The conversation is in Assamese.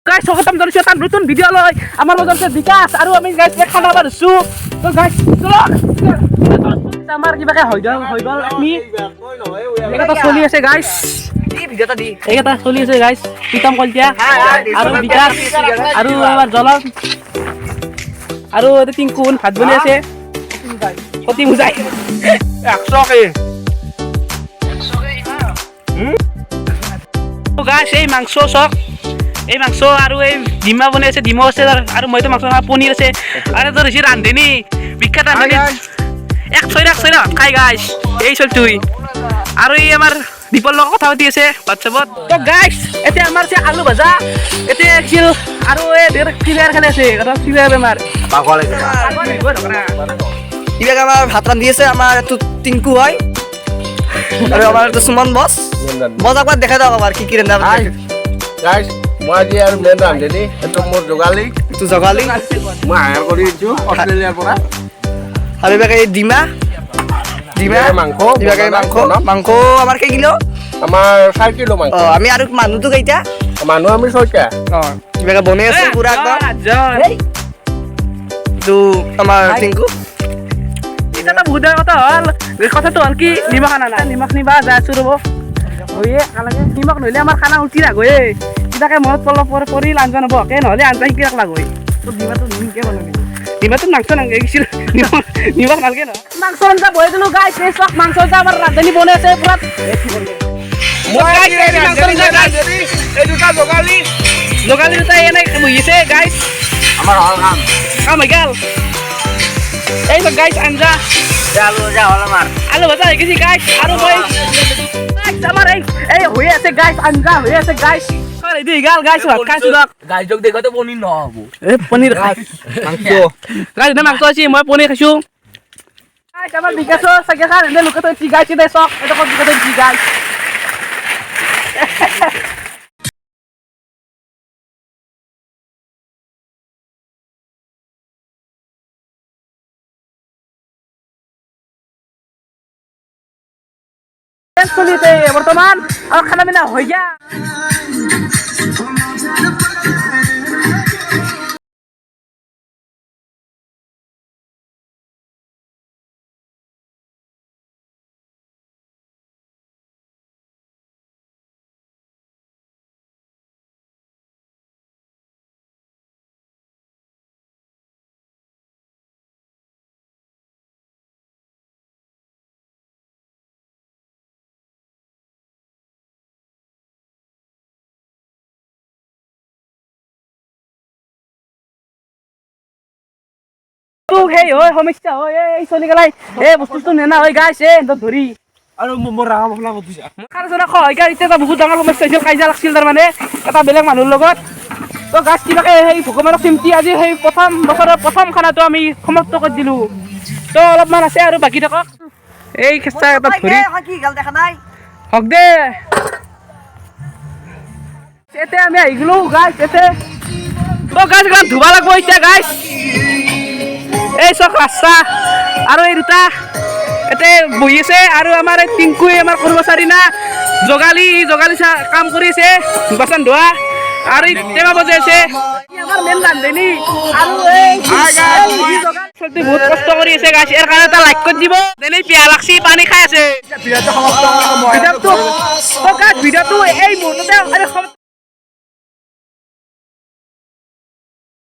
গাইস স্বাগতম জানাইছো এটা নতুন ভিডিও লৈ আমাৰ মাজত আছে বিকাশ আৰু আমি গাইস খানা বাৰছো তো গাইস চলো আমাৰ কিবাকে হৈ গল আমি এটা চলি আছে গাইস এই ভিডিওটা দি এইটা চলি আছে গাইস প্ৰীতম কলতিয়া আৰু বিকাশ আৰু আমাৰ জলন আৰু এটা টিংকুন ভাত বনি আছে কতি বুজাই 100 কে তো গাইস এই মাংস চক এই মাংস আৰু এই ডিমা বনাই আছে ডিমো আছে আৰু মইতো মাংস পনীৰ আছে আৰু তো ৰিছি ৰান্ধেনি বিখ্যাত ৰান্ধনি এক ছয়ৰা খাই গাইস এই চল তুই আৰু এই আমাৰ দীপৰ লগত কথা পাতি আছে WhatsApp-ত তো গাইস এতে আমাৰ আছে আলু ভাজা এতে ছিল আৰু এই দেৰ ক্লিয়াৰ খেলে আছে আৰু ক্লিয়াৰ বেমাৰ পাগল ইবাক আমাৰ ভাত ৰান্ধি আছে আমাৰ এটো টিংকু হয় আৰু আমাৰ এটো সুমন বস একবাৰ দেখাই দাও আমাৰ কি ৰান্ধা গাইস মই আজি আৰু মেন ৰান্ধনি এটো মোৰ যোগালি তো জগালি মই হায়াৰ কৰি দিছো অষ্ট্ৰেলিয়াৰ পৰা আৰু ইবাক এই ডিমা মাংস ইবাক এই মাংস আমাৰ কেই কিলো আমাৰ 4 কিলো মাংস আমি আৰু মানুহটো কেইটা মানুহ আমি 6টা ইবাক বনাই আছে পুৰা একদম তো আমাৰ টিংকু এটা বহুত কথা হল কথাটো হল কি নিমখ আনা না নিমখ নিবা যাইছো ৰব হয়ে কালাগে নিমখ নহলে আমাৰ খানা উঠি ৰাগয়ে কিটাকে মনত পৰি লাঞ্জন হ'ব কে নহলে আঞ্জা কিৰাক লাগৈ তো ডিমাটো নিমকে বনাবি ডিমাটো মাংস নাংগে গিছিল নিমখ নালগে ন মাংস আঞ্জা বহে দিলো গাইস এই চক মাংস আঞ্জা আমাৰ ৰান্ধনি বনাই আছে পুৰা মই গাইস এই মাংস আঞ্জা গাইস এই দুটা যোগালি দুটা এনে বহিছে গাইস আমাৰ হল কাম হৈ গেল এই তো গাইস আঞ্জা আলু যা হল আমাৰ আলু ভাজা হৈ গৈছে গাইস আৰু মই গাইস আমাৰ এই হৈ আছে গাইস আঞ্জা হৈ আছে গাইস আরে দি গাল গাইস ভাত খাইছো দক গাইস জক দেখতে পনির নহব এ পনির মাংস গাইস না মাংস আছে মই পনির খাইছো গাইস আমাৰ বিকাশ সাগে খান এনে লুকত টি গাইস দে সক এটা কত লুকত টি গাইস চলিতে বর্তমান আর খানা পিনা হই যা তো হেই হয় সমস্যা হয় এই চলি গলাই এই বস্তুটো নেনা হয় গাইছ এ ধৰি আৰু মোৰ ৰাম ফলা কতিছা খাৰজনা খয় গাই এটা বহুত ডাঙৰ সমস্যা হৈছিল কাইজা লাগছিল তাৰ মানে এটা বেলেগ মানুহৰ লগত তো গাছ কিবাকে সেই ভগৱানৰ চিমটি আজি সেই প্ৰথম বছৰৰ প্ৰথম খানাটো আমি সমাপ্ত কৰি দিলো তো অলপমান আছে আৰু বাকী থাকক এই খেঁচা এটা ধৰি কি গাল দেখা নাই হক দে এতে আমি আহি গলো গাইছ এতে তো গাছ গিলা ধুবা লাগব এতিয়া গাইছ এই চক ৰাস্তা আৰু এই দুটা এতে বহি আছে আৰু আমাৰ এই টিংকুই আমাৰ কৰ্মচাৰী না যোগালি কাম কৰিছে বাচন ধোৱা আৰু টেমা বজাইছে আমাৰ মেন ৰান্ধনি আৰু এই যোগালি বহুত কষ্ট কৰি আছে গাইছ ইয়াৰ কাৰণে এটা লাইক কৰি দিব যেনে পিয়া লাগছি পানী খাই আছে ভিডিঅ'টো এই মুহূৰ্ততে